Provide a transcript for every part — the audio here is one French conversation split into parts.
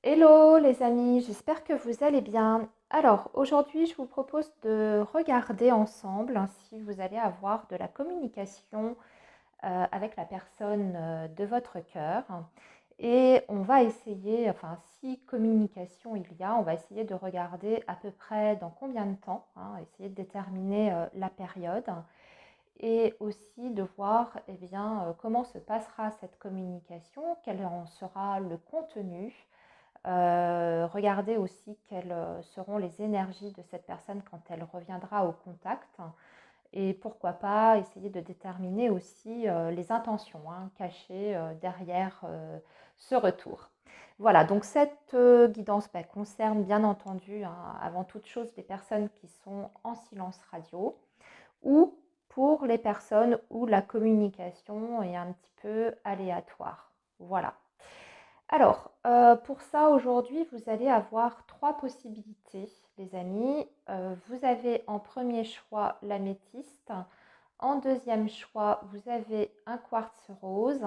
Hello les amis, j'espère que vous allez bien. Alors aujourd'hui, je vous propose de regarder ensemble si vous allez avoir de la communication avec la personne de votre cœur. Et on va essayer, enfin si communication il y a, on va essayer de regarder à peu près dans combien de temps, essayer de déterminer la période et aussi de voir comment se passera cette communication, quel en sera le contenu. Regardez aussi quelles seront les énergies de cette personne quand elle reviendra au contact. Et pourquoi pas essayer de déterminer aussi les intentions cachées derrière ce retour. Voilà, donc cette guidance concerne bien entendu, avant toute chose, les personnes qui sont en silence radio ou pour les personnes où la communication est un petit peu aléatoire. Voilà. Alors, pour ça, aujourd'hui, vous allez avoir trois possibilités, les amis. Vous avez en premier choix l'améthyste. En deuxième choix, vous avez un quartz rose.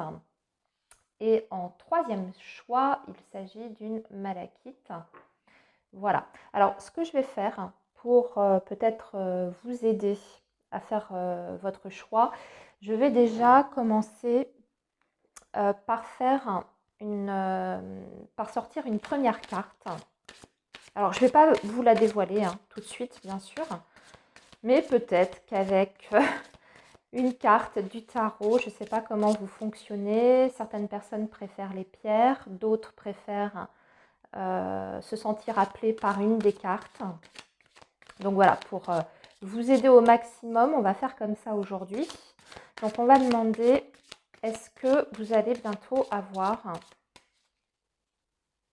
Et en troisième choix, il s'agit d'une malachite. Voilà. Alors, ce que je vais faire pour peut-être vous aider à faire votre choix, je vais déjà commencer par faire par sortir une première carte. Alors, je ne vais pas vous la dévoiler tout de suite, bien sûr, mais peut-être qu'avec une carte du tarot, je ne sais pas comment vous fonctionnez. Certaines personnes préfèrent les pierres, d'autres préfèrent se sentir appelées par une des cartes. Donc voilà, pour vous aider au maximum, on va faire comme ça aujourd'hui. Donc on va demander, est-ce que vous allez bientôt avoir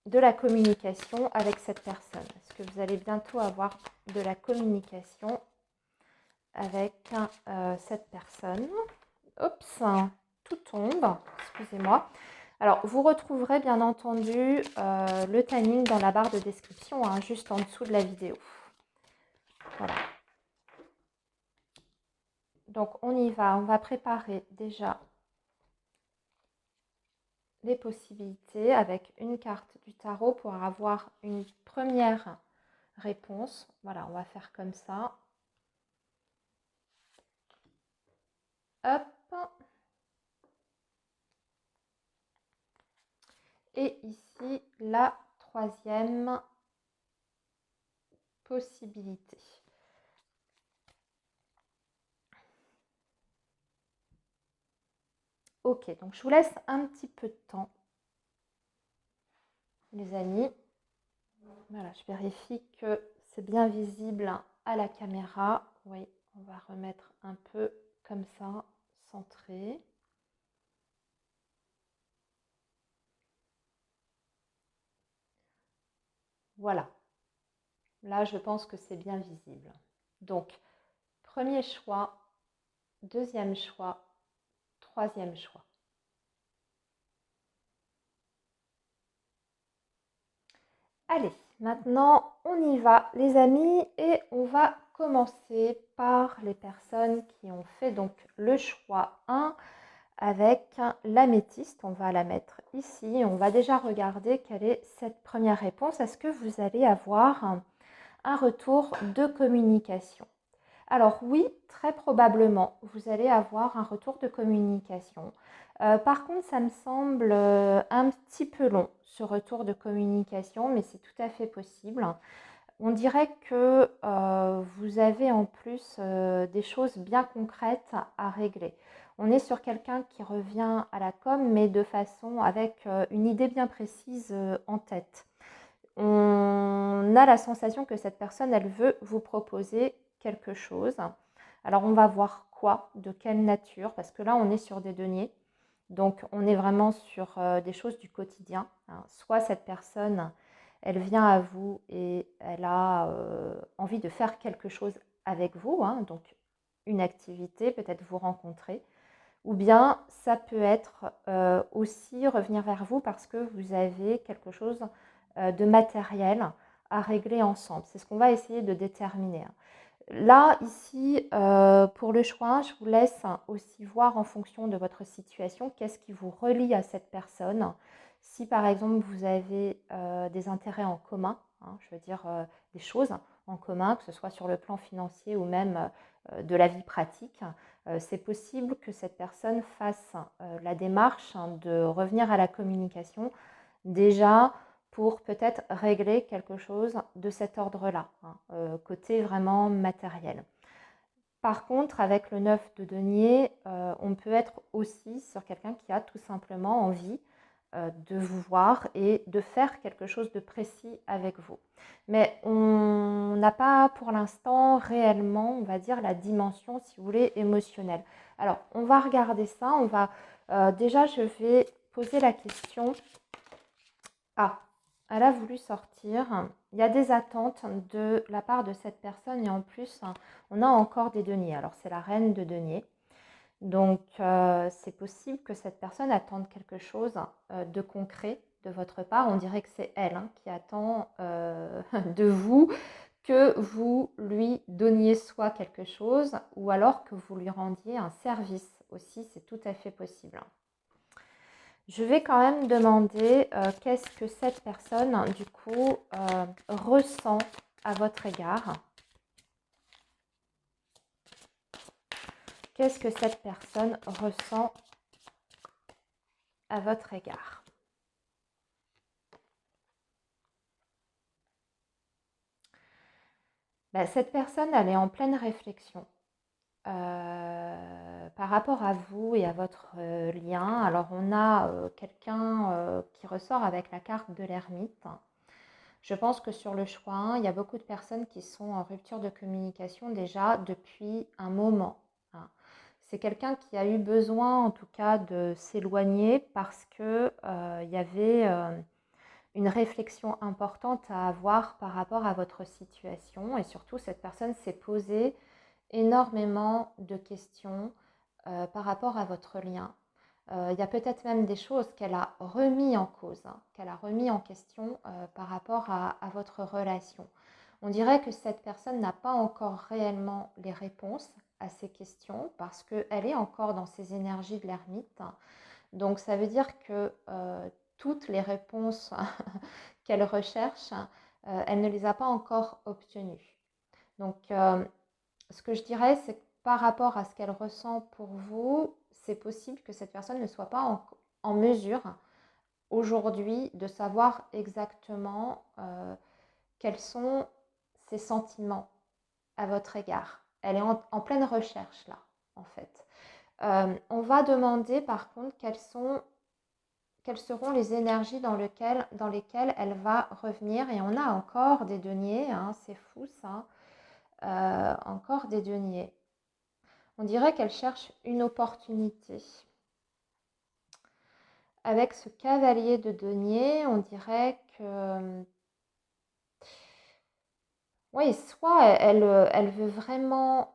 de la communication avec cette personne? Est-ce que vous allez bientôt avoir de la communication avec cette personne? Oups, tout tombe, excusez-moi. Alors, vous retrouverez bien entendu le timing dans la barre de description, juste en dessous de la vidéo. Voilà. Donc, on y va. On va préparer déjà les possibilités avec une carte du tarot pour avoir une première réponse. Voilà, on va faire comme ça. Hop. Et ici, la troisième possibilité. Ok, donc je vous laisse un petit peu de temps, les amis. Voilà, je vérifie que c'est bien visible à la caméra. Oui, on va remettre un peu comme ça, centré. Voilà. Là, je pense que c'est bien visible. Donc, premier choix, deuxième choix, troisième choix. Allez, maintenant, on y va, les amis, et on va commencer par les personnes qui ont fait donc le choix 1 avec l'améthyste. On va la mettre ici. On va déjà regarder quelle est cette première réponse. Est-ce que vous allez avoir un retour de communication? Alors oui, très probablement, vous allez avoir un retour de communication. Par contre, ça me semble un petit peu long, ce retour de communication, mais c'est tout à fait possible. On dirait que vous avez en plus des choses bien concrètes à régler. On est sur quelqu'un qui revient à la com, mais de façon avec une idée bien précise en tête. On a la sensation que cette personne, elle veut vous proposer quelque chose. Alors on va voir quoi, de quelle nature, parce que là on est sur des deniers. Donc on est vraiment sur des choses du quotidien. Soit cette personne, elle vient à vous et elle a envie de faire quelque chose avec vous, donc une activité, peut-être vous rencontrer. Ou bien ça peut être aussi revenir vers vous parce que vous avez quelque chose de matériel à régler ensemble. C'est ce qu'on va essayer de déterminer. Là, ici, pour le choix, je vous laisse aussi voir en fonction de votre situation qu'est-ce qui vous relie à cette personne, Si par exemple vous avez des intérêts en commun, hein, je veux dire des choses en commun, que ce soit sur le plan financier ou même de la vie pratique, c'est possible que cette personne fasse la démarche de revenir à la communication déjà pour peut-être régler quelque chose de cet ordre-là, hein, côté vraiment matériel. Par contre, avec le 9 de denier, on peut être aussi sur quelqu'un qui a tout simplement envie de vous voir et de faire quelque chose de précis avec vous. Mais on n'a pas pour l'instant réellement, on va dire, la dimension, si vous voulez, émotionnelle. Alors, on va regarder ça. Déjà, je vais poser la question. Ah, elle a voulu sortir. Il y a des attentes de la part de cette personne et en plus, on a encore des deniers. Alors, c'est la reine de denier. Donc, c'est possible que cette personne attende quelque chose de concret de votre part. On dirait que c'est elle qui attend de vous que vous lui donniez soit quelque chose ou alors que vous lui rendiez un service aussi. C'est tout à fait possible. Je vais quand même demander qu'est-ce que cette personne, du coup, ressent à votre égard. Qu'est-ce que cette personne ressent à votre égard? Ben, cette personne, elle est en pleine réflexion par rapport à vous et à votre lien. Alors, on a quelqu'un qui ressort avec la carte de l'ermite. Je pense que sur le choix 1, il y a beaucoup de personnes qui sont en rupture de communication déjà depuis un moment, hein. C'est quelqu'un qui a eu besoin, en tout cas, de s'éloigner parce que il y avait une réflexion importante à avoir par rapport à votre situation. Et surtout, cette personne s'est posée énormément de questions par rapport à votre lien. Il y a peut-être même des choses qu'elle a remis en cause, qu'elle a remis en question par rapport à votre relation. On dirait que cette personne n'a pas encore réellement les réponses à ces questions parce qu'elle est encore dans ses énergies de l'ermite. Donc ça veut dire que toutes les réponses qu'elle recherche, elle ne les a pas encore obtenues. Donc ce que je dirais, c'est que par rapport à ce qu'elle ressent pour vous, c'est possible que cette personne ne soit pas en mesure aujourd'hui de savoir exactement quels sont ses sentiments à votre égard. Elle est en pleine recherche là, en fait. On va demander par contre quelles seront les énergies dans lesquelles elle va revenir. Et on a encore des deniers, c'est fou ça, encore des deniers. On dirait qu'elle cherche une opportunité. Avec ce cavalier de denier, on dirait que oui, soit elle veut vraiment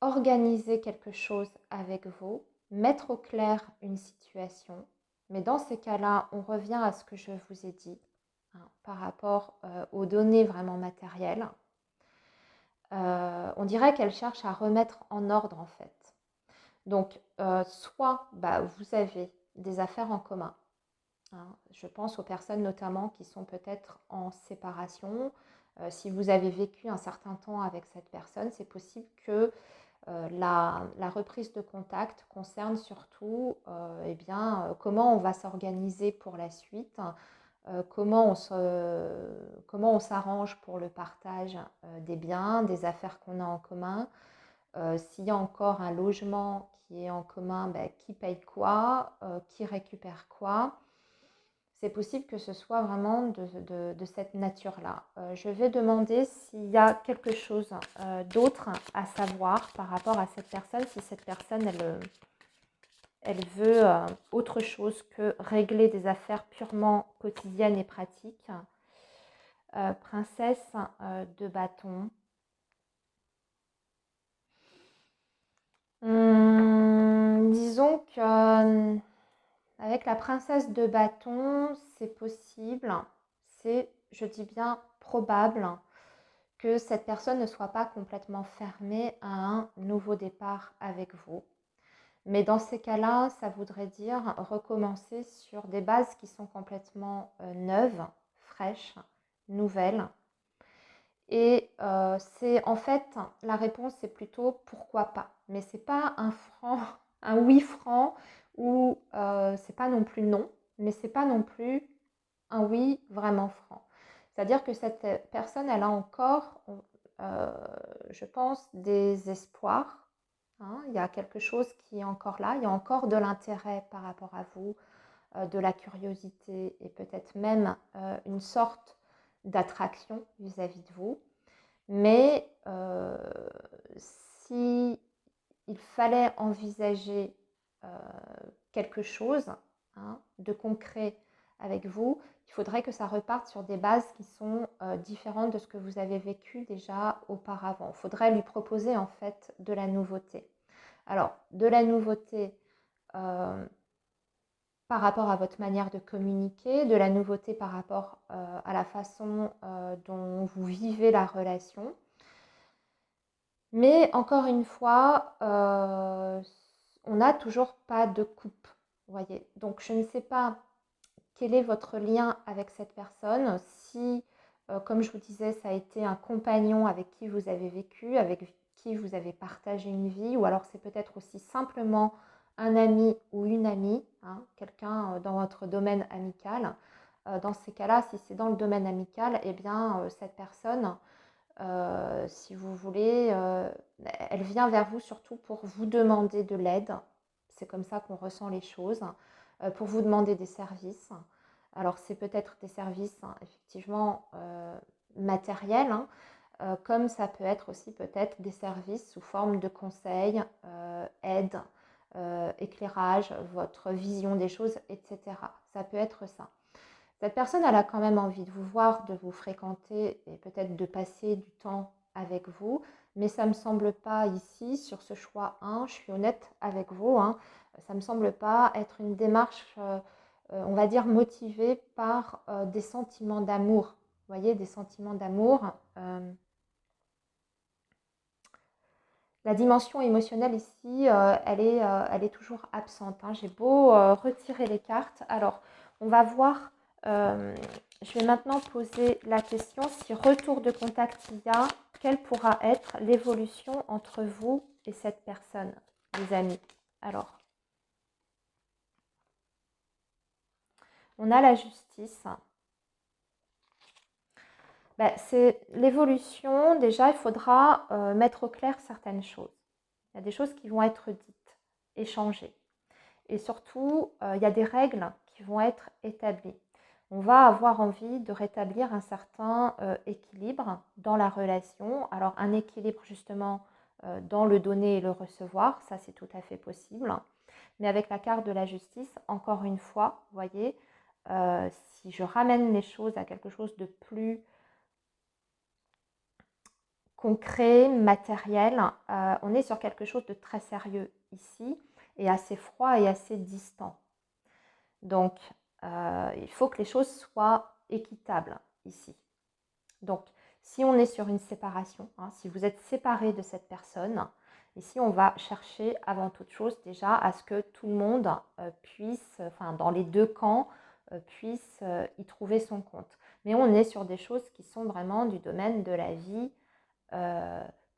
organiser quelque chose avec vous, mettre au clair une situation, mais dans ces cas-là, on revient à ce que je vous ai dit par rapport aux données vraiment matérielles. On dirait qu'elle cherche à remettre en ordre en fait. Donc, soit vous avez des affaires en commun. Je pense aux personnes notamment qui sont peut-être en séparation. Si vous avez vécu un certain temps avec cette personne, c'est possible que la reprise de contact concerne surtout comment on va s'organiser pour la suite, comment on s'arrange pour le partage des biens, des affaires qu'on a en commun. S'il y a encore un logement qui est en commun, qui paye quoi, qui récupère quoi. C'est possible que ce soit vraiment de cette nature-là. Je vais demander s'il y a quelque chose d'autre à savoir par rapport à cette personne, si cette personne, elle veut autre chose que régler des affaires purement quotidiennes et pratiques. Princesse de bâton. Disons que avec la princesse de bâton, c'est possible, c'est, je dis bien, probable que cette personne ne soit pas complètement fermée à un nouveau départ avec vous. Mais dans ces cas-là, ça voudrait dire recommencer sur des bases qui sont complètement neuves, fraîches, nouvelles. Et c'est en fait, la réponse c'est plutôt pourquoi pas. Mais c'est pas un franc, un oui franc, ou c'est pas non plus non, mais c'est pas non plus un oui vraiment franc. C'est-à-dire que cette personne, elle a encore, je pense, des espoirs, hein. Il y a quelque chose qui est encore là, il y a encore de l'intérêt par rapport à vous, de la curiosité et peut-être même une sorte d'attraction vis-à-vis de vous. Mais si il fallait envisager quelque chose, hein, de concret avec vous, il faudrait que ça reparte sur des bases qui sont différentes de ce que vous avez vécu déjà auparavant. Il faudrait lui proposer en fait de la nouveauté. Alors, de la nouveauté par rapport à votre manière de communiquer, de la nouveauté par rapport à la façon dont vous vivez la relation. Mais encore une fois, on n'a toujours pas de coupe, voyez. Donc je ne sais pas quel est votre lien avec cette personne. Si, comme je vous disais, ça a été un compagnon avec qui vous avez vécu, avec qui vous avez partagé une vie, ou alors c'est peut-être aussi simplement un ami ou une amie, hein, quelqu'un dans votre domaine amical. Dans ces cas-là, si c'est dans le domaine amical, eh bien, cette personne, si vous voulez, elle vient vers vous surtout pour vous demander de l'aide. C'est comme ça qu'on ressent les choses, pour vous demander des services. Alors c'est peut-être des services, hein, effectivement matériels, hein, comme ça peut être aussi peut-être des services sous forme de conseils, aide, éclairage, votre vision des choses, etc. Ça peut être ça. Cette personne, elle a quand même envie de vous voir, de vous fréquenter et peut-être de passer du temps avec vous. Mais ça ne me semble pas ici, sur ce choix 1, je suis honnête avec vous, hein, ça ne me semble pas être une démarche, on va dire, motivée par des sentiments d'amour. Vous voyez, des sentiments d'amour. La dimension émotionnelle ici, elle est toujours absente, hein. J'ai beau retirer les cartes. Alors, on va voir, je vais maintenant poser la question, si retour de contact il y a, quelle pourra être l'évolution entre vous et cette personne, les amis. Alors, on a la justice. Ben, c'est l'évolution. Déjà, il faudra mettre au clair certaines choses. Il y a des choses qui vont être dites, échangées. Et surtout, il y a des règles qui vont être établies. On va avoir envie de rétablir un certain équilibre dans la relation. Alors un équilibre justement dans le donner et le recevoir, ça c'est tout à fait possible. Mais avec la carte de la justice, encore une fois, vous voyez, si je ramène les choses à quelque chose de plus concret, matériel, on est sur quelque chose de très sérieux ici et assez froid et assez distant. Donc, il faut que les choses soient équitables ici. Donc, si on est sur une séparation, hein, si vous êtes séparé de cette personne, ici on va chercher avant toute chose déjà à ce que tout le monde puisse, enfin dans les deux camps, puisse y trouver son compte. Mais on est sur des choses qui sont vraiment du domaine de la vie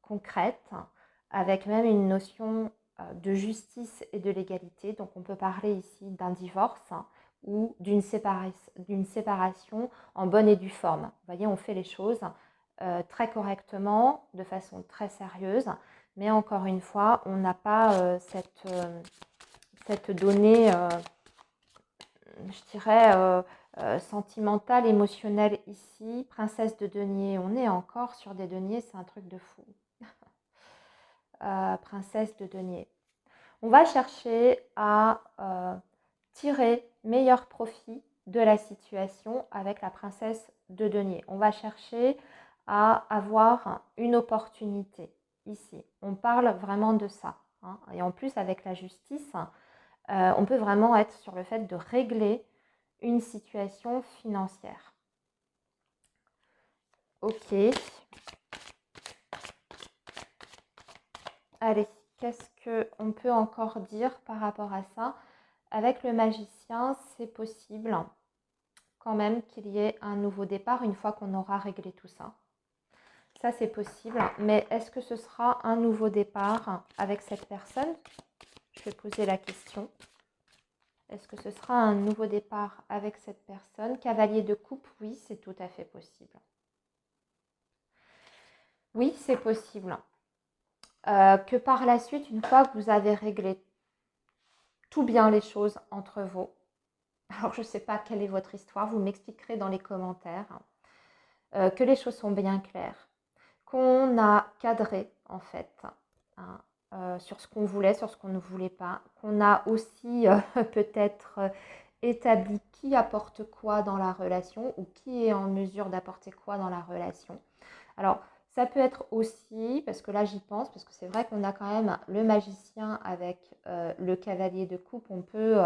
concrète, avec même une notion de justice et de légalité. Donc on peut parler ici d'un divorce, hein, ou d'une séparation en bonne et due forme. Vous voyez, on fait les choses très correctement, de façon très sérieuse, mais encore une fois, on n'a pas cette donnée, je dirais, sentimentale, émotionnelle ici. Princesse de denier, on est encore sur des deniers, c'est un truc de fou. Princesse de denier. On va chercher à tirer meilleur profit de la situation avec la princesse de denier. On va chercher à avoir une opportunité ici. On parle vraiment de ça, hein. Et en plus, avec la justice, on peut vraiment être sur le fait de régler une situation financière. Ok. Allez, qu'est-ce qu'on peut encore dire par rapport à ça? Avec le magicien, c'est possible quand même qu'il y ait un nouveau départ une fois qu'on aura réglé tout ça. Ça, c'est possible. Mais est-ce que ce sera un nouveau départ avec cette personne? Je vais poser la question. Est-ce que ce sera un nouveau départ avec cette personne? Cavalier de coupe, oui, c'est tout à fait possible. Oui, c'est possible. Que par la suite, une fois que vous avez réglé tout bien les choses entre vous, alors je ne sais pas quelle est votre histoire, vous m'expliquerez dans les commentaires, que les choses sont bien claires, qu'on a cadré en fait, hein, sur ce qu'on voulait, sur ce qu'on ne voulait pas, qu'on a aussi peut-être établi qui apporte quoi dans la relation ou qui est en mesure d'apporter quoi dans la relation. Alors, ça peut être aussi, parce que là j'y pense, parce que c'est vrai qu'on a quand même le magicien avec le cavalier de coupe, on peut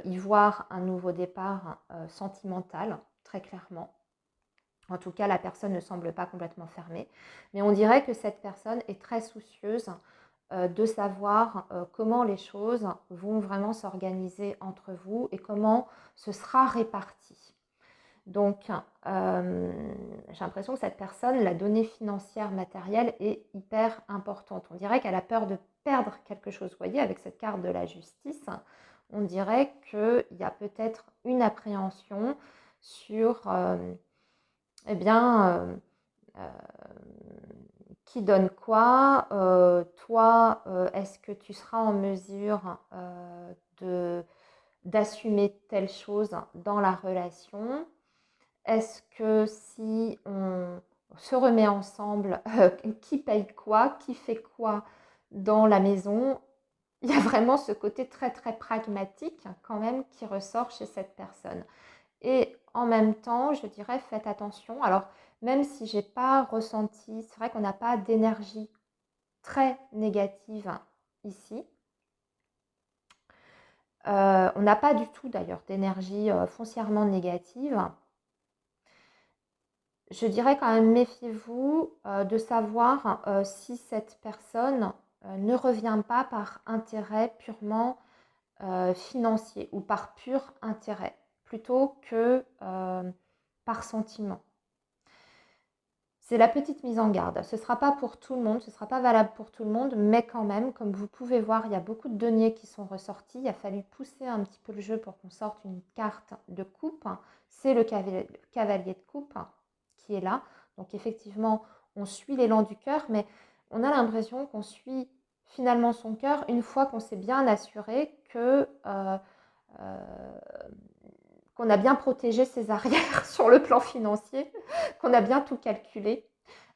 y voir un nouveau départ sentimental, très clairement. En tout cas, la personne ne semble pas complètement fermée. Mais on dirait que cette personne est très soucieuse de savoir comment les choses vont vraiment s'organiser entre vous et comment ce sera réparti. Donc, j'ai l'impression que cette personne, la donnée financière matérielle est hyper importante. On dirait qu'elle a peur de perdre quelque chose. Vous voyez, avec cette carte de la justice, on dirait qu'il y a peut-être une appréhension sur, eh bien, qui donne quoi? Toi, est-ce que tu seras en mesure d'assumer telle chose dans la relation? Est-ce que si on se remet ensemble, qui paye quoi? Qui fait quoi dans la maison? Il y a vraiment ce côté très très pragmatique quand même qui ressort chez cette personne. Et en même temps, je dirais, faites attention. Alors, même si j'ai pas ressenti, c'est vrai qu'on n'a pas d'énergie très négative ici. On n'a pas du tout d'ailleurs d'énergie foncièrement négative. Je dirais quand même, méfiez-vous de savoir si cette personne ne revient pas par intérêt purement financier ou par pur intérêt, plutôt que par sentiment. C'est la petite mise en garde. Ce ne sera pas pour tout le monde, ce ne sera pas valable pour tout le monde, mais quand même, comme vous pouvez voir, il y a beaucoup de deniers qui sont ressortis. Il a fallu pousser un petit peu le jeu pour qu'on sorte une carte de coupe. C'est le cavalier de coupe qui est là. Donc effectivement, on suit l'élan du cœur, mais on a l'impression qu'on suit finalement son cœur une fois qu'on s'est bien assuré que qu'on a bien protégé ses arrières sur le plan financier, qu'on a bien tout calculé,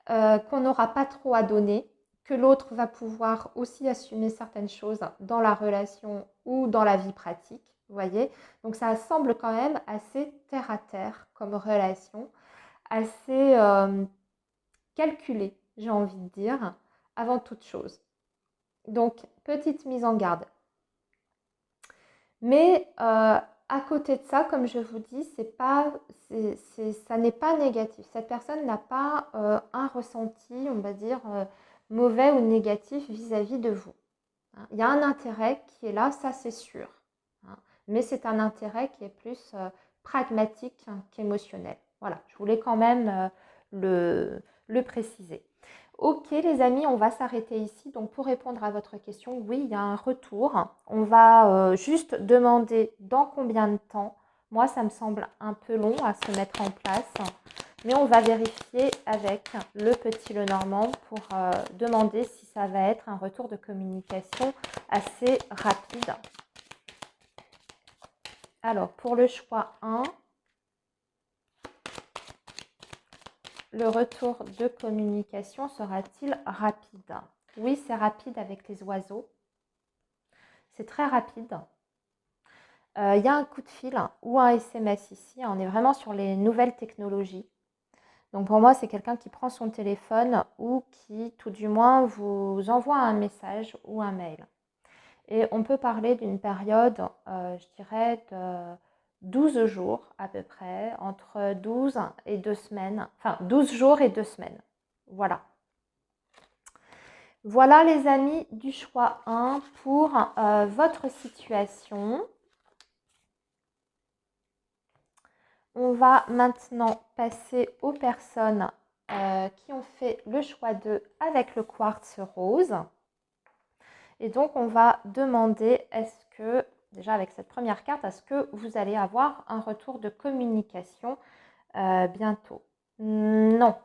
qu'on n'aura pas trop à donner, que l'autre va pouvoir aussi assumer certaines choses dans la relation ou dans la vie pratique, vous voyez. Donc ça semble quand même assez terre à terre comme relation, assez calculé, j'ai envie de dire, avant toute chose. Donc, petite mise en garde. Mais à côté de ça, comme je vous dis, ça n'est pas négatif. Cette personne n'a pas un ressenti, on va dire, mauvais ou négatif vis-à-vis de vous. Hein. Il y a un intérêt qui est là, ça c'est sûr. Hein. Mais c'est un intérêt qui est plus pragmatique qu'émotionnel. Voilà, je voulais quand même le préciser. Ok les amis, on va s'arrêter ici. Donc pour répondre à votre question, oui, il y a un retour. On va juste demander dans combien de temps. Moi, ça me semble un peu long à se mettre en place. Mais on va vérifier avec le petit Lenormand pour demander si ça va être un retour de communication assez rapide. Alors, pour le choix 1, le retour de communication sera-t-il rapide? Oui, c'est rapide avec les oiseaux. C'est très rapide. Il y a un coup de fil ou un SMS ici. On est vraiment sur les nouvelles technologies. Donc pour moi, c'est quelqu'un qui prend son téléphone ou qui, tout du moins, vous envoie un message ou un mail. Et on peut parler d'une période, je dirais, de 12 jours à peu près, entre 12 et 2 semaines. Enfin, 12 jours et 2 semaines. Voilà. Voilà les amis du choix 1 pour votre situation. On va maintenant passer aux personnes qui ont fait le choix 2 avec le quartz rose. Et donc, on va demander, est-ce que, déjà avec cette première carte, est-ce que vous allez avoir un retour de communication bientôt? Non.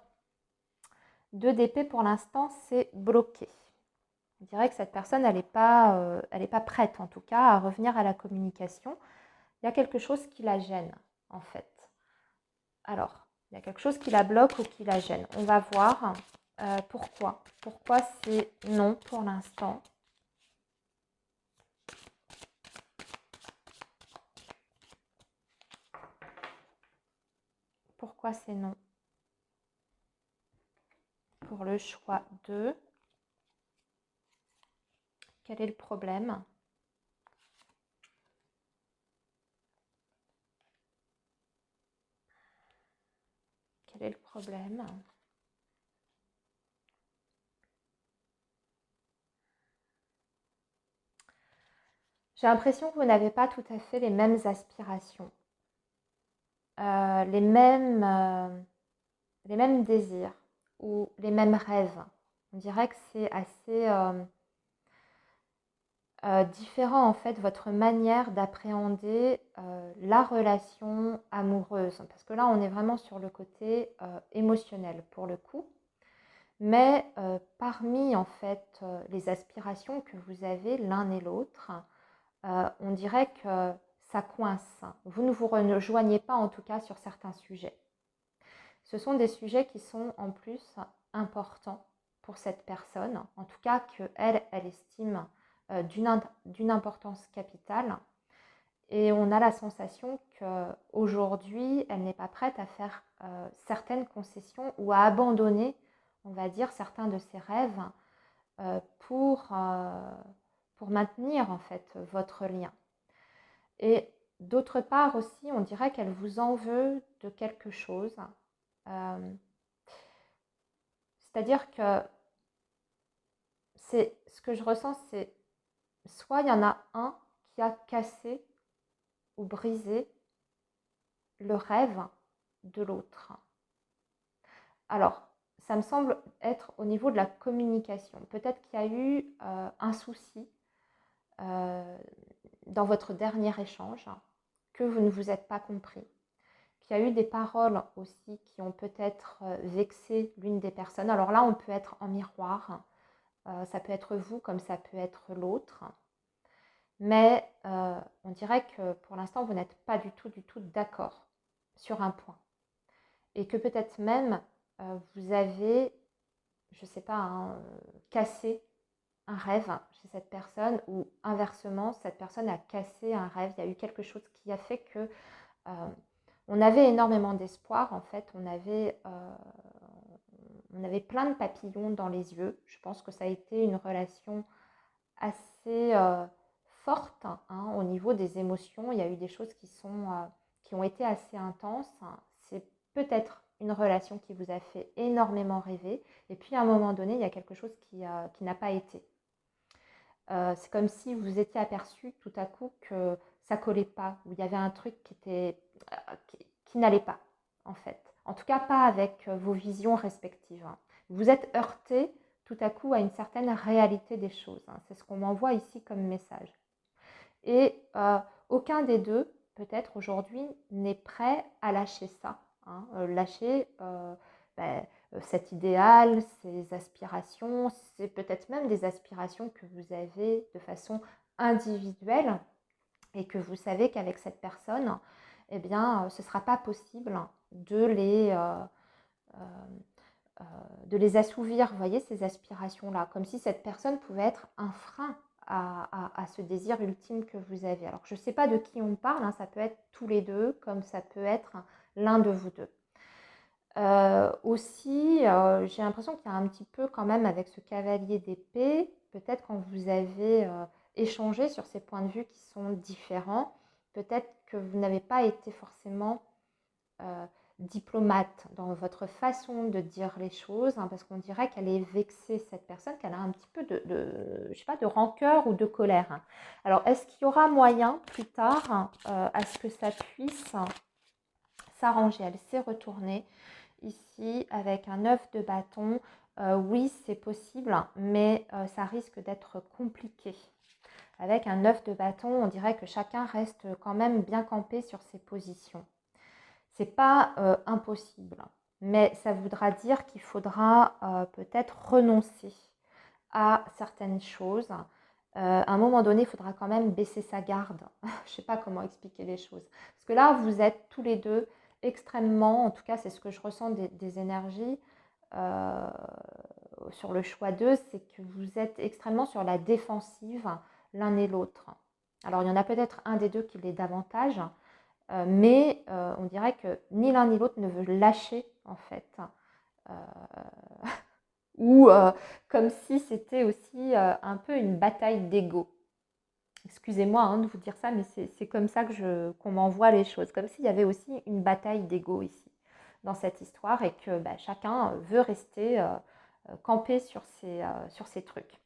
2 d'épée pour l'instant, c'est bloqué. On dirait que cette personne, elle n'est pas prête, en tout cas, à revenir à la communication. Il y a quelque chose qui la gêne, en fait. Alors, il y a quelque chose qui la bloque ou qui la gêne. On va voir pourquoi. Pourquoi c'est non pour l'instant. Pourquoi c'est non? Pour le choix 2. Quel est le problème? Quel est le problème? J'ai l'impression que vous n'avez pas tout à fait les mêmes aspirations, les mêmes désirs ou les mêmes rêves. On dirait que c'est assez différent en fait votre manière d'appréhender la relation amoureuse. Parce que là, on est vraiment sur le côté émotionnel pour le coup. Mais parmi en fait les aspirations que vous avez l'un et l'autre, on dirait que ça coince. Vous ne vous rejoignez pas en tout cas sur certains sujets. Ce sont des sujets qui sont en plus importants pour cette personne, en tout cas qu'elle estime d'une importance capitale. Et on a la sensation qu'aujourd'hui, elle n'est pas prête à faire certaines concessions ou à abandonner, on va dire, certains de ses rêves pour maintenir en fait votre lien. Et d'autre part aussi, on dirait qu'elle vous en veut de quelque chose. C'est-à-dire que ce que je ressens, c'est soit il y en a un qui a cassé ou brisé le rêve de l'autre. Alors, ça me semble être au niveau de la communication. Peut-être qu'il y a eu un souci dans votre dernier échange, que vous ne vous êtes pas compris, qu'il y a eu des paroles aussi qui ont peut-être vexé l'une des personnes. Alors là, on peut être en miroir, ça peut être vous comme ça peut être l'autre, mais on dirait que pour l'instant, vous n'êtes pas du tout d'accord sur un point. Et que peut-être même vous avez, je ne sais pas, cassé un rêve chez cette personne, ou inversement, cette personne a cassé un rêve. Il y a eu quelque chose qui a fait que on avait énormément d'espoir. En fait, on avait plein de papillons dans les yeux. Je pense que ça a été une relation assez forte au niveau des émotions. Il y a eu des choses qui ont été assez intenses. C'est peut-être une relation qui vous a fait énormément rêver. Et puis à un moment donné, il y a quelque chose qui n'a pas été. C'est comme si vous étiez aperçu tout à coup que ça collait pas, ou il y avait un truc qui n'allait pas, en fait. En tout cas, pas avec vos visions respectives. Vous êtes heurté tout à coup à une certaine réalité des choses. C'est ce qu'on m'envoie ici comme message. Et aucun des deux, peut-être aujourd'hui, n'est prêt à lâcher ça. Lâcher cet idéal, ces aspirations, c'est peut-être même des aspirations que vous avez de façon individuelle et que vous savez qu'avec cette personne, eh bien, ce ne sera pas possible de les assouvir, vous voyez, ces aspirations-là, comme si cette personne pouvait être un frein à ce désir ultime que vous avez. Alors, je ne sais pas de qui on parle, ça peut être tous les deux, comme ça peut être l'un de vous deux. Aussi, j'ai l'impression qu'il y a un petit peu quand même avec ce cavalier d'épée, peut-être quand vous avez échangé sur ces points de vue qui sont différents, peut-être que vous n'avez pas été forcément diplomate dans votre façon de dire les choses, hein, parce qu'on dirait qu'elle est vexée, cette personne, qu'elle a un petit peu je sais pas, de rancœur ou de colère, hein. Alors, est-ce qu'il y aura moyen plus tard à ce que ça puisse s'arranger? Elle s'est retournée ici avec un 9 de bâton. Oui, c'est possible, mais ça risque d'être compliqué. Avec un 9 de bâton, on dirait que chacun reste quand même bien campé sur ses positions. C'est pas impossible, mais ça voudra dire qu'il faudra peut-être renoncer à certaines choses. À un moment donné, il faudra quand même baisser sa garde. Je ne sais pas comment expliquer les choses. Parce que là, vous êtes tous les deux extrêmement, en tout cas, c'est ce que je ressens des énergies euh, sur le choix d'eux, c'est que vous êtes extrêmement sur la défensive l'un et l'autre. Alors, il y en a peut-être un des deux qui l'est davantage, mais on dirait que ni l'un ni l'autre ne veut lâcher, en fait. Euh, ou comme si c'était aussi un peu une bataille d'ego. Excusez-moi hein, de vous dire ça, mais c'est comme ça qu'on m'envoie les choses. Comme s'il y avait aussi une bataille d'ego ici, dans cette histoire, et que chacun veut rester campé sur ses trucs.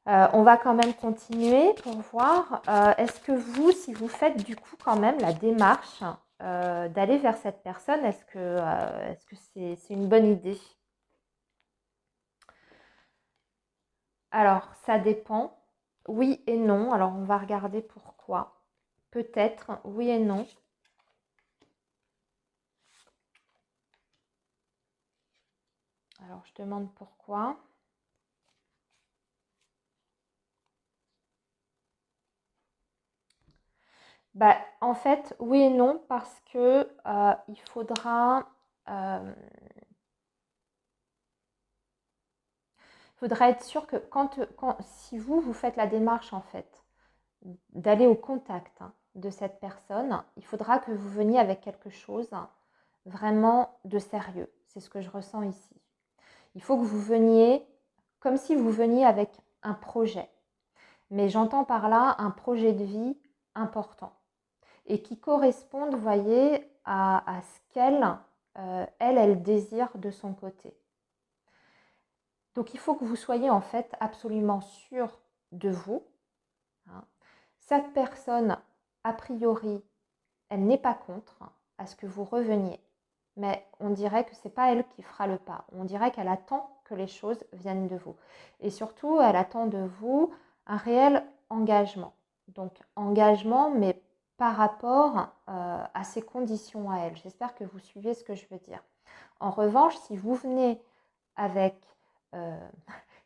On va quand même continuer pour voir. Est-ce que vous, si vous faites du coup quand même la démarche d'aller vers cette personne, est-ce que c'est une bonne idée? Alors, ça dépend. Oui et non. Alors, on va regarder pourquoi. Peut-être, oui et non. Alors, je demande pourquoi. En fait, oui et non, parce que il faudra être sûr que si vous faites la démarche en fait d'aller au contact de cette personne, il faudra que vous veniez avec quelque chose vraiment de sérieux. C'est ce que je ressens ici. Il faut que vous veniez comme si vous veniez avec un projet. Mais j'entends par là un projet de vie important et qui corresponde, vous voyez, à ce elle désire de son côté. Donc il faut que vous soyez en fait absolument sûr de vous. Hein. Cette personne, a priori, elle n'est pas contre à ce que vous reveniez. Mais on dirait que ce n'est pas elle qui fera le pas. On dirait qu'elle attend que les choses viennent de vous. Et surtout, elle attend de vous un réel engagement. Donc engagement, mais par rapport à ses conditions à elle. J'espère que vous suivez ce que je veux dire. En revanche, si vous venez avec euh,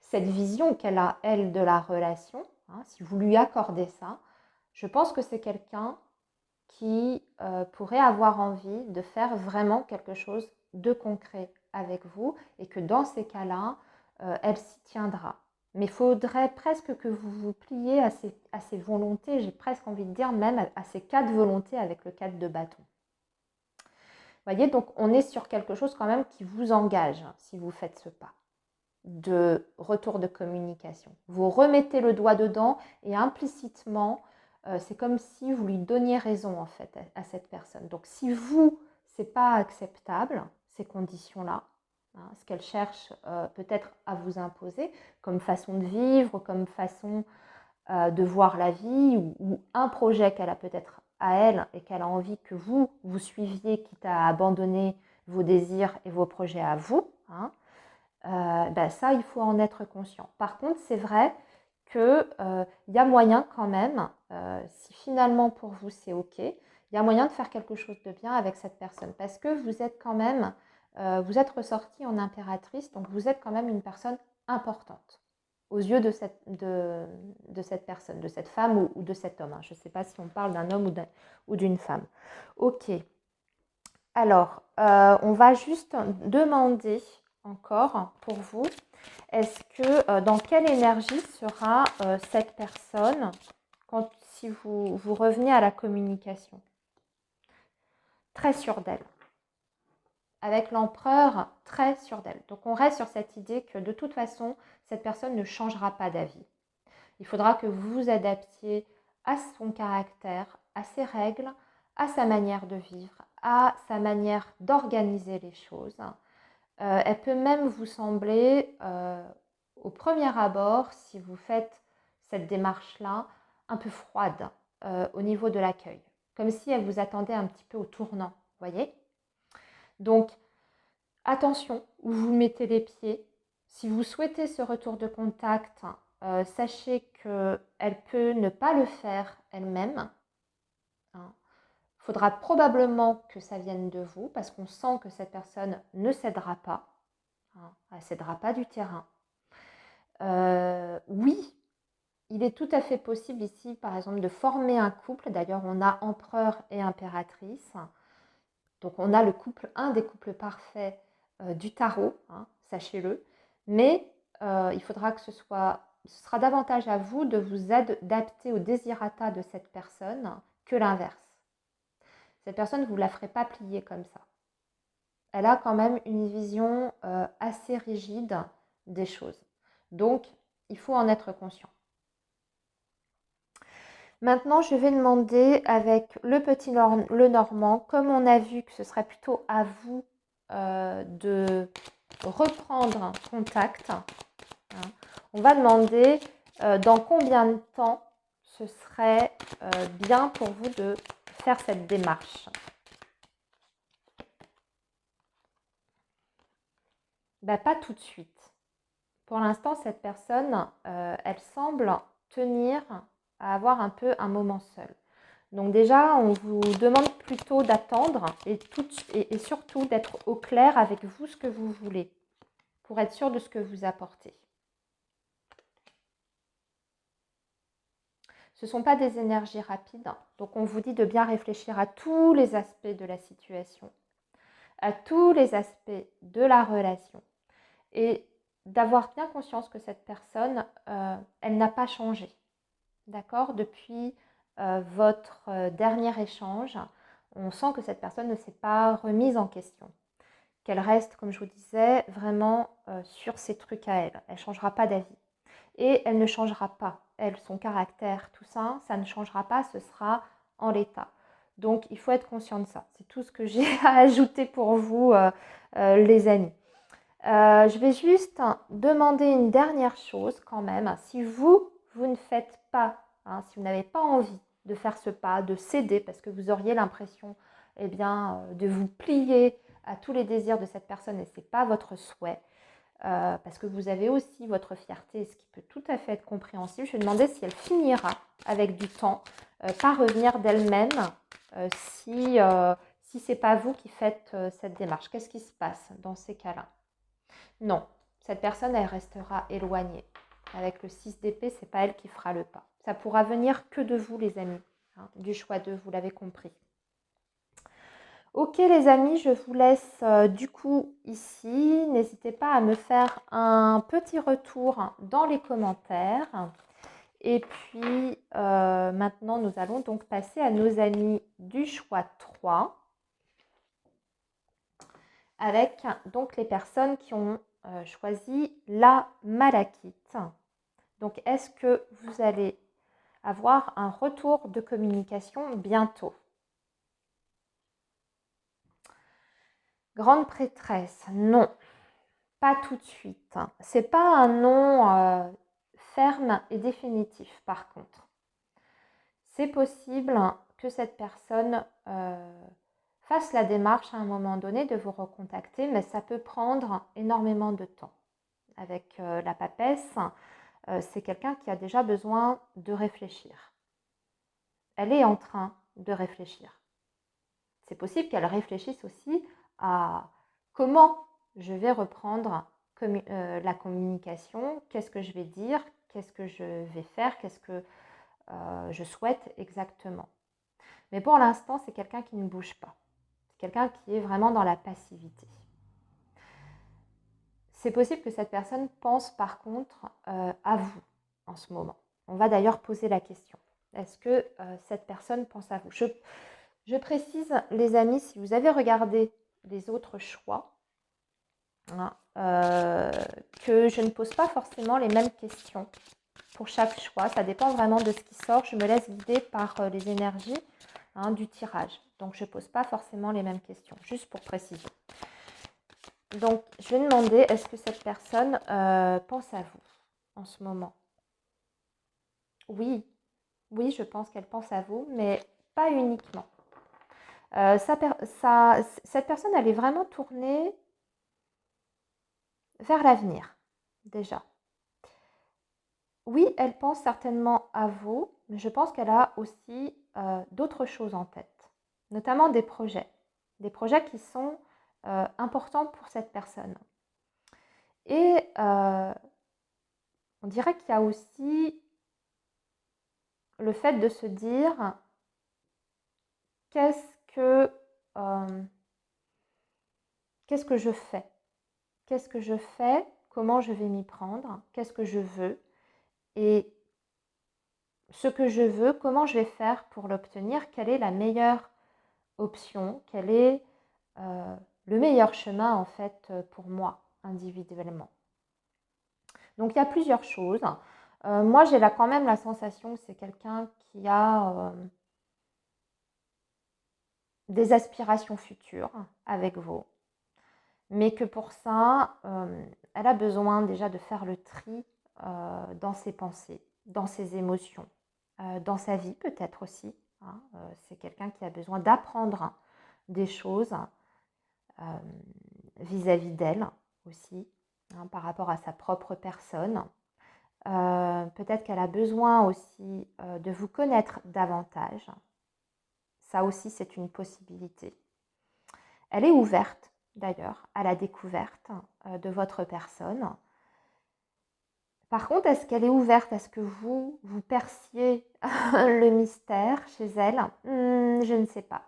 cette vision qu'elle a, elle, de la relation, hein, si vous lui accordez ça, je pense que c'est quelqu'un qui pourrait avoir envie de faire vraiment quelque chose de concret avec vous et que dans ces cas-là, elle s'y tiendra. Mais il faudrait presque que vous vous pliez à ces volontés, j'ai presque envie de dire même à ces quatre volontés avec le 4 de bâton. Vous voyez, donc on est sur quelque chose quand même qui vous engage si vous faites ce pas de retour de communication. Vous remettez le doigt dedans et implicitement, c'est comme si vous lui donniez raison en fait à cette personne. Donc si vous, c'est pas acceptable, ces conditions-là, hein, ce qu'elle cherche peut-être à vous imposer comme façon de vivre, comme façon de voir la vie ou un projet qu'elle a peut-être à elle et qu'elle a envie que vous suiviez, quitte à abandonner vos désirs et vos projets à vous, hein, ça, il faut en être conscient. Par contre, c'est vrai qu'il y a moyen quand même, si finalement pour vous c'est OK, il y a moyen de faire quelque chose de bien avec cette personne parce que vous êtes quand même, vous êtes ressorti en impératrice, donc vous êtes quand même une personne importante aux yeux de cette personne, de cette femme ou de cet homme. Hein. Je ne sais pas si on parle d'un homme ou d'une femme. OK. Alors, on va juste demander encore pour vous, est-ce que dans quelle énergie sera cette personne si vous revenez à la communication? Très sûre d'elle. Avec l'empereur, très sûre d'elle. Donc on reste sur cette idée que de toute façon, cette personne ne changera pas d'avis. Il faudra que vous vous adaptiez à son caractère, à ses règles, à sa manière de vivre, à sa manière d'organiser les choses. Elle peut même vous sembler, au premier abord, si vous faites cette démarche-là, un peu froide au niveau de l'accueil, comme si elle vous attendait un petit peu au tournant, voyez? Donc, attention où vous mettez les pieds. Si vous souhaitez ce retour de contact, sachez qu'elle peut ne pas le faire elle-même. Il faudra probablement que ça vienne de vous parce qu'on sent que cette personne ne cédera pas. Elle ne cédera pas du terrain. Oui, il est tout à fait possible ici, par exemple, de former un couple. D'ailleurs, on a empereur et impératrice. Donc, on a le couple, un des couples parfaits du tarot, sachez-le. Mais il faudra que ce sera davantage à vous de vous adapter au désirata de cette personne que l'inverse. Cette personne, vous ne la ferez pas plier comme ça. Elle a quand même une vision assez rigide des choses. Donc, il faut en être conscient. Maintenant, je vais demander avec le normand, comme on a vu que ce serait plutôt à vous de reprendre contact, on va demander dans combien de temps ce serait bien pour vous de faire cette démarche. Pas tout de suite. Pour l'instant, cette personne, elle semble tenir à avoir un peu un moment seul. Donc déjà, on vous demande plutôt d'attendre et surtout d'être au clair avec vous ce que vous voulez pour être sûr de ce que vous apportez. Ce ne sont pas des énergies rapides, donc on vous dit de bien réfléchir à tous les aspects de la situation, à tous les aspects de la relation et d'avoir bien conscience que cette personne, elle n'a pas changé. D'accord? Depuis votre dernier échange, on sent que cette personne ne s'est pas remise en question. Qu'elle reste, comme je vous disais, vraiment sur ses trucs à elle. Elle ne changera pas d'avis. Et elle ne changera pas. Elle, son caractère, tout ça, ça ne changera pas, ce sera en l'état. Donc, il faut être conscient de ça. C'est tout ce que j'ai à ajouter pour vous, les amis. Je vais juste demander une dernière chose quand même. Si vous ne faites pas, si vous n'avez pas envie de faire ce pas, de céder, parce que vous auriez l'impression de vous plier à tous les désirs de cette personne et ce n'est pas votre souhait, parce que vous avez aussi votre fierté, ce qui peut tout à fait être compréhensible. Je vais demander si elle finira avec du temps par revenir d'elle-même si ce n'est pas vous qui faites cette démarche. Qu'est-ce qui se passe dans ces cas-là? Non, cette personne, elle restera éloignée. Avec le 6 d'épée, ce n'est pas elle qui fera le pas. Ça pourra venir que de vous, les amis, du choix d'eux, vous l'avez compris. Ok les amis, je vous laisse du coup ici. N'hésitez pas à me faire un petit retour dans les commentaires. Et puis maintenant, nous allons donc passer à nos amis du choix 3. Avec donc les personnes qui ont choisi la malachite. Donc, est-ce que vous allez avoir un retour de communication bientôt? Grande prêtresse, non, pas tout de suite. C'est pas un non ferme et définitif par contre. C'est possible que cette personne fasse la démarche à un moment donné de vous recontacter, mais ça peut prendre énormément de temps. Avec la papesse, c'est quelqu'un qui a déjà besoin de réfléchir. Elle est en train de réfléchir. C'est possible qu'elle réfléchisse aussi à comment je vais reprendre la communication, qu'est-ce que je vais dire, qu'est-ce que je vais faire, qu'est-ce que je souhaite exactement. Mais pour l'instant, c'est quelqu'un qui ne bouge pas. C'est quelqu'un qui est vraiment dans la passivité. C'est possible que cette personne pense par contre à vous en ce moment. On va d'ailleurs poser la question. Est-ce que cette personne pense à vous? Je précise, les amis, si vous avez regardé les autres choix, que je ne pose pas forcément les mêmes questions pour chaque choix. Ça dépend vraiment de ce qui sort. Je me laisse guider par les énergies hein, du tirage. Donc, je ne pose pas forcément les mêmes questions, juste pour préciser. Donc, je vais demander, est-ce que cette personne pense à vous en ce moment? Oui, oui, je pense qu'elle pense à vous, mais pas uniquement. Cette personne, elle est vraiment tournée vers l'avenir, déjà. Oui, elle pense certainement à vous, mais je pense qu'elle a aussi d'autres choses en tête, notamment des projets qui sont importants pour cette personne. Et on dirait qu'il y a aussi le fait de se dire qu'est-ce que je fais? Qu'est-ce que je fais? Comment je vais m'y prendre? Qu'est-ce que je veux? Et ce que je veux, comment je vais faire pour l'obtenir? Quelle est la meilleure option? Quel est le meilleur chemin en fait pour moi individuellement? Donc il y a plusieurs choses. Moi j'ai là quand même la sensation que c'est quelqu'un qui a des aspirations futures avec vous, mais que pour ça, elle a besoin déjà de faire le tri dans ses pensées, dans ses émotions, dans sa vie peut-être aussi, hein. C'est quelqu'un qui a besoin d'apprendre des choses vis-à-vis d'elle aussi, hein, par rapport à sa propre personne. Peut-être qu'elle a besoin aussi de vous connaître davantage. Ça aussi, c'est une possibilité. Elle est ouverte, d'ailleurs, à la découverte de votre personne. Par contre, est-ce qu'elle est ouverte à ce que vous perciez le mystère chez elle? Je ne sais pas.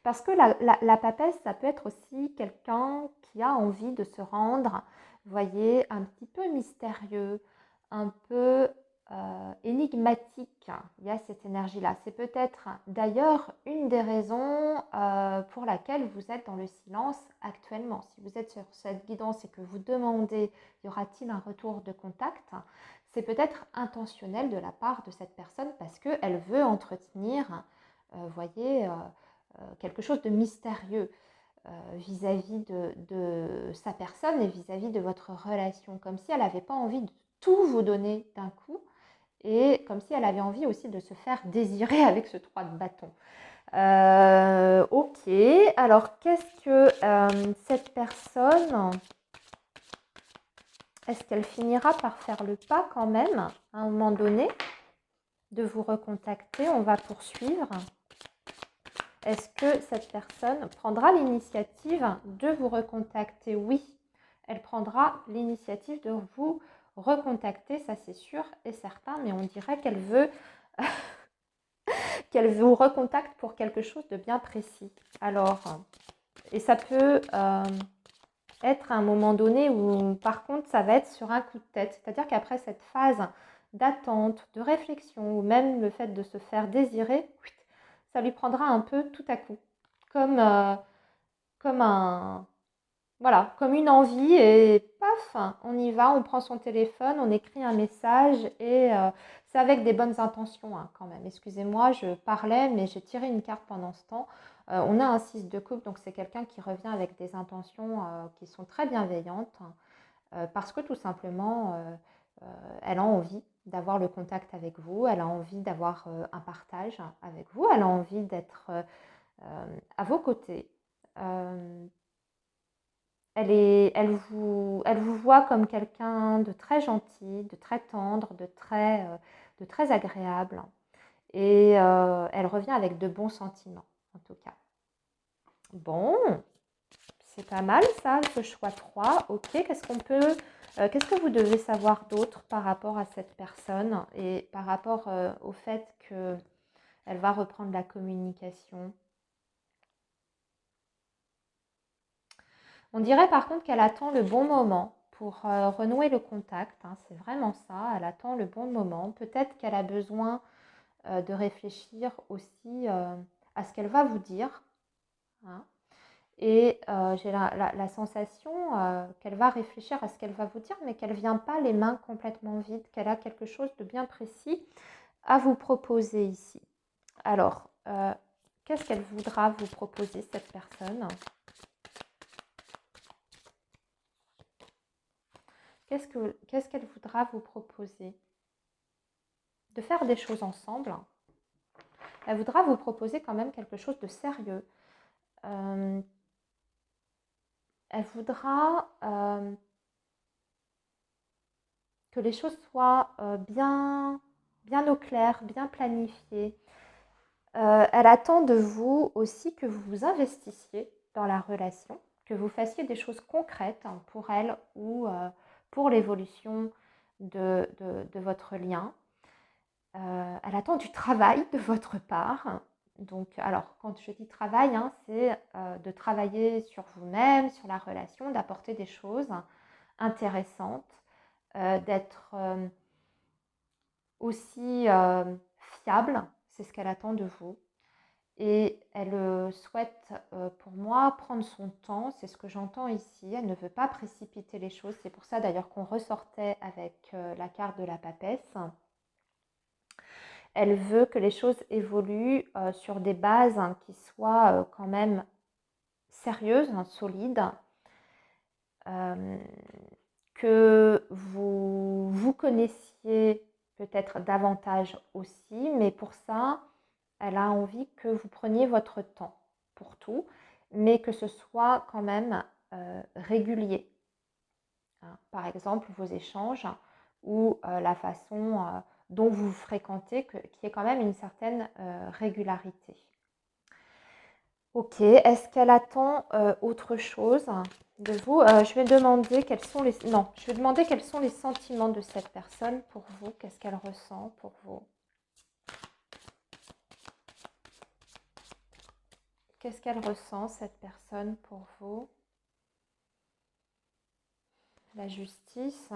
Parce que la papesse, ça peut être aussi quelqu'un qui a envie de se rendre, vous voyez, un petit peu mystérieux, un peu énigmatique. Il y a cette énergie-là. C'est peut-être d'ailleurs une des raisons pour laquelle vous êtes dans le silence actuellement. Si vous êtes sur cette guidance et que vous demandez y aura-t-il un retour de contact, c'est peut-être intentionnel de la part de cette personne parce qu'elle veut entretenir, voyez, quelque chose de mystérieux vis-à-vis de sa personne et vis-à-vis de votre relation, comme si elle n'avait pas envie de tout vous donner d'un coup et comme si elle avait envie aussi de se faire désirer avec ce 3 de bâton. Ok, alors qu'est-ce que cette personne, est-ce qu'elle finira par faire le pas quand même, à un moment donné, de vous recontacter? On va poursuivre. Est-ce que cette personne prendra l'initiative de vous recontacter? Oui, elle prendra l'initiative de vous recontacter, ça c'est sûr et certain, mais on dirait qu'elle veut qu'elle vous recontacte pour quelque chose de bien précis. Alors, et ça peut être à un moment donné où par contre ça va être sur un coup de tête, c'est-à-dire qu'après cette phase d'attente, de réflexion ou même le fait de se faire désirer, ça lui prendra un peu tout à coup, comme, comme un, voilà, comme une envie et paf, on y va, on prend son téléphone, on écrit un message et c'est avec des bonnes intentions hein, quand même. Excusez-moi, je parlais mais j'ai tiré une carte pendant ce temps. On a un 6 de coupe, donc c'est quelqu'un qui revient avec des intentions qui sont très bienveillantes parce que tout simplement, elle a envie d'avoir le contact avec vous, elle a envie d'avoir un partage avec vous, elle a envie d'être à vos côtés. Elle vous voit comme quelqu'un de très gentil, de très tendre, de très agréable. Et elle revient avec de bons sentiments, en tout cas. Bon, c'est pas mal ça, ce choix 3. Ok, qu'est-ce que vous devez savoir d'autre par rapport à cette personne et par rapport au fait qu'elle va reprendre la communication? On dirait par contre qu'elle attend le bon moment pour renouer le contact, hein, c'est vraiment ça, elle attend le bon moment. Peut-être qu'elle a besoin de réfléchir aussi à ce qu'elle va vous dire, hein. Et j'ai la sensation qu'elle va réfléchir à ce qu'elle va vous dire, mais qu'elle ne vient pas les mains complètement vides, qu'elle a quelque chose de bien précis à vous proposer ici. Alors, Qu'est-ce qu'elle voudra vous proposer, cette personne? Qu'est-ce qu'elle voudra vous proposer? De faire des choses ensemble. Elle voudra vous proposer quand même quelque chose de sérieux. Elle voudra que les choses soient bien au clair, bien planifiées. Elle attend de vous aussi que vous vous investissiez dans la relation, que vous fassiez des choses concrètes pour elle ou pour l'évolution de votre lien. Elle attend du travail de votre part. Donc, alors, quand je dis travail, c'est de travailler sur vous-même, sur la relation, d'apporter des choses intéressantes, d'être aussi fiable, c'est ce qu'elle attend de vous. Et elle souhaite, pour moi, prendre son temps, c'est ce que j'entends ici. Elle ne veut pas précipiter les choses. C'est pour ça d'ailleurs qu'on ressortait avec la carte de la papesse. Elle veut que les choses évoluent sur des bases qui soient quand même sérieuses, solides, que vous vous connaissiez peut-être davantage aussi, mais pour ça, elle a envie que vous preniez votre temps pour tout, mais que ce soit quand même régulier. Par exemple, vos échanges ou la façon dont vous vous fréquentez, qui est quand même une certaine régularité. Ok, est-ce qu'elle attend autre chose de vous? Je vais demander quels sont les... Non, je vais demander quels sont les sentiments de cette personne pour vous. Qu'est-ce qu'elle ressent pour vous? Qu'est-ce qu'elle ressent, cette personne, pour vous? La justice.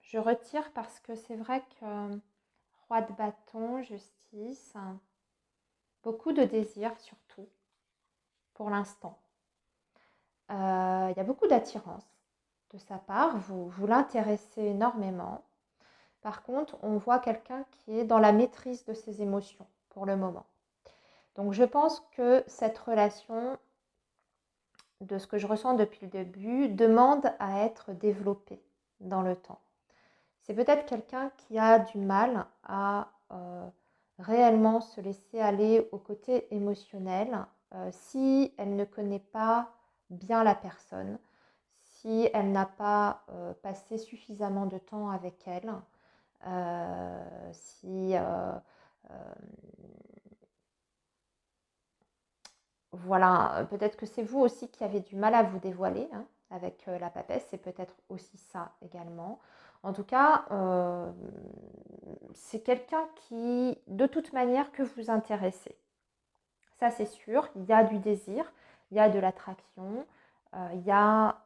Je retire parce que c'est vrai que roi de bâton, justice, beaucoup de désirs surtout, pour l'instant. Il y a beaucoup d'attirance de sa part, vous l'intéressez énormément. Par contre, on voit quelqu'un qui est dans la maîtrise de ses émotions pour le moment. Donc je pense que cette relation, de ce que je ressens depuis le début, demande à être développée dans le temps. C'est peut-être quelqu'un qui a du mal à réellement se laisser aller au côté émotionnel si elle ne connaît pas bien la personne, si elle n'a pas passé suffisamment de temps avec elle, si voilà, peut-être que c'est vous aussi qui avez du mal à vous dévoiler avec la papesse, c'est peut-être aussi ça également. En tout cas, c'est quelqu'un qui, de toute manière, que vous intéressez. Ça, c'est sûr. Il y a du désir, il y a de l'attraction, il y a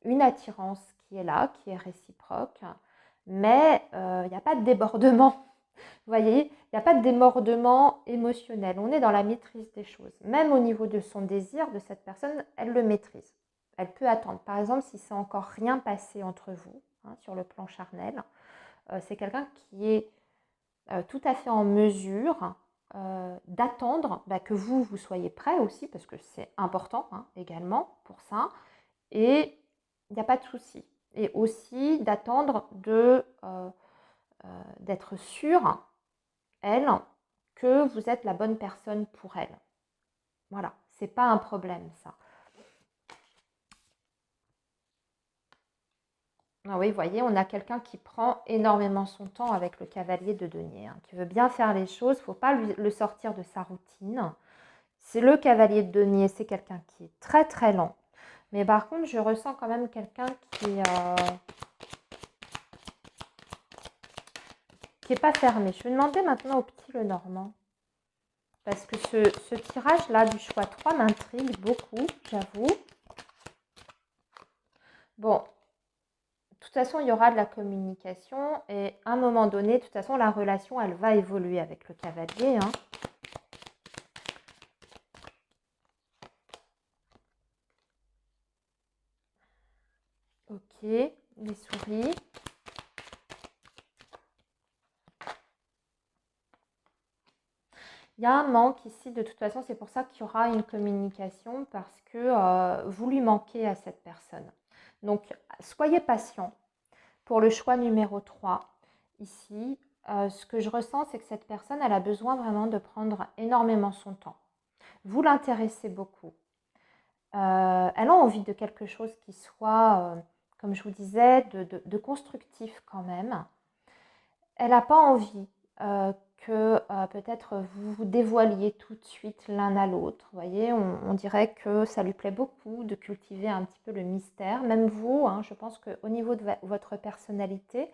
une attirance qui est là, qui est réciproque, mais il n'y a pas de débordement. Vous voyez, il n'y a pas de débordement émotionnel. On est dans la maîtrise des choses. Même au niveau de son désir de cette personne, elle le maîtrise. Elle peut attendre. Par exemple, si c'est encore rien passé entre vous sur le plan charnel, c'est quelqu'un qui est tout à fait en mesure d'attendre que vous soyez prêt aussi, parce que c'est important également pour ça. Et il n'y a pas de souci. Et aussi d'attendre d'être sûr, elle, que vous êtes la bonne personne pour elle. Voilà, c'est pas un problème ça. Ah oui, vous voyez, on a quelqu'un qui prend énormément son temps avec le cavalier de denier, qui veut bien faire les choses, il ne faut pas le sortir de sa routine. C'est le cavalier de denier, c'est quelqu'un qui est très très lent. Mais par contre, je ressens quand même quelqu'un qui est pas fermé. Je vais demander maintenant au petit Lenormand. Parce que ce tirage-là du choix 3 m'intrigue beaucoup, j'avoue. Bon, de toute façon, il y aura de la communication et à un moment donné, de toute façon, la relation, elle va évoluer avec le cavalier. Ok, les souris. Il y a un manque ici, de toute façon, c'est pour ça qu'il y aura une communication parce que vous lui manquez à cette personne. Donc, soyez patient. Pour le choix numéro 3, ici, ce que je ressens, c'est que cette personne, elle a besoin vraiment de prendre énormément son temps. Vous l'intéressez beaucoup. Elle a envie de quelque chose qui soit, comme je vous disais, de constructif quand même. Elle n'a pas envie que peut-être vous vous dévoiliez tout de suite l'un à l'autre. Vous voyez, on dirait que ça lui plaît beaucoup de cultiver un petit peu le mystère. Même vous, hein, je pense qu'au niveau de votre personnalité,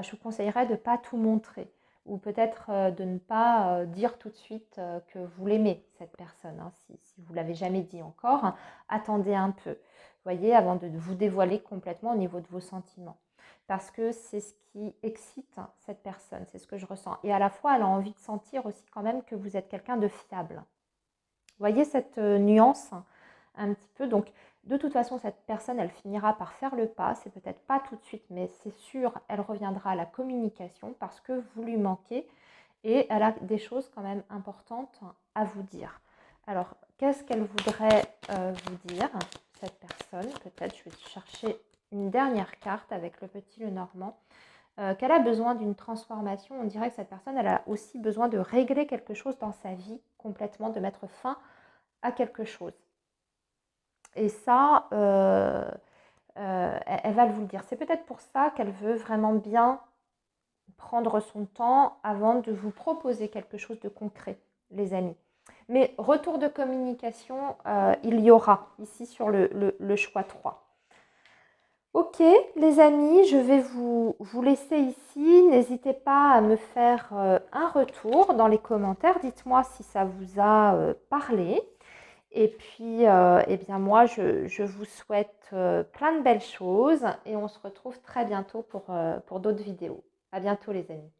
je vous conseillerais de ne pas tout montrer. Ou peut-être de ne pas dire tout de suite que vous l'aimez, cette personne. Hein. Si vous ne l'avez jamais dit encore, hein, attendez un peu. Vous voyez, avant de vous dévoiler complètement au niveau de vos sentiments. Parce que c'est ce qui excite cette personne, c'est ce que je ressens. Et à la fois, elle a envie de sentir aussi quand même que vous êtes quelqu'un de fiable. Vous voyez cette nuance un petit peu. Donc, de toute façon, cette personne, elle finira par faire le pas. C'est peut-être pas tout de suite, mais c'est sûr, elle reviendra à la communication parce que vous lui manquez et elle a des choses quand même importantes à vous dire. Alors, qu'est-ce qu'elle voudrait vous dire, cette personne? Peut-être, je vais chercher une dernière carte avec le petit Lenormand. Qu'elle a besoin d'une transformation. On dirait que cette personne, elle a aussi besoin de régler quelque chose dans sa vie complètement, de mettre fin à quelque chose. Et ça, elle va vous le dire. C'est peut-être pour ça qu'elle veut vraiment bien prendre son temps avant de vous proposer quelque chose de concret, les amis. Mais retour de communication, il y aura ici sur le choix 3. Ok, les amis, je vais vous laisser ici. N'hésitez pas à me faire un retour dans les commentaires. Dites-moi si ça vous a parlé. Et puis, eh bien moi, je vous souhaite plein de belles choses et on se retrouve très bientôt pour d'autres vidéos. À bientôt, les amis.